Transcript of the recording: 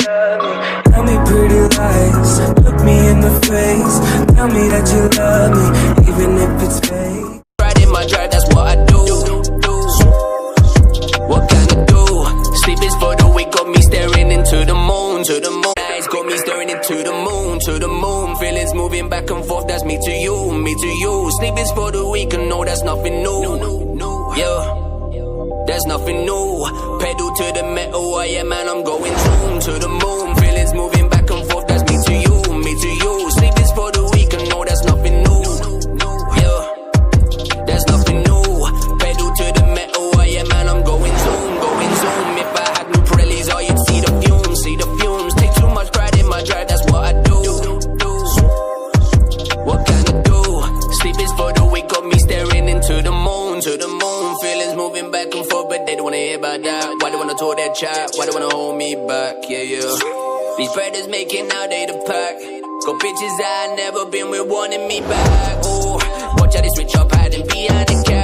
love me. Tell me pretty lies, look me in the face. Tell me that you love me, even if it's fake. Right in my drive, that's what I do. What can I do? Sleep is for the weak, got me staring into the moon, to the moon. Eyes got me staring into the moon, to the moon. Feelings moving back and forth, that's me to you, me to you. Sleep is for the weak, and no, that's nothing new. Yeah, there's nothing new. Pedal to the metal, I am, man, I'm going zoom to the moon. Feelings moving back and forth, that's me to you, me to you. Sleep is for the weak, and no, that's nothing new. Yeah, there's nothing new. Pedal to the metal, I am, man, I'm going zoom, going zoom. If I had new Pirellis, all you'd see the fumes, see the fumes. Take too much pride in my drive, that's what I do. What can I do? Sleep is for the weak, got me staring into the moon, to the moon. Feelings moving back and forth, but they don't wanna hear about that. Why they wanna talk that chat? Why they wanna hold me back? Yeah, yeah. These predators making now they the pack. Got bitches I never been with wanting me back. Ooh, watch how they switch up hiding behind the cat.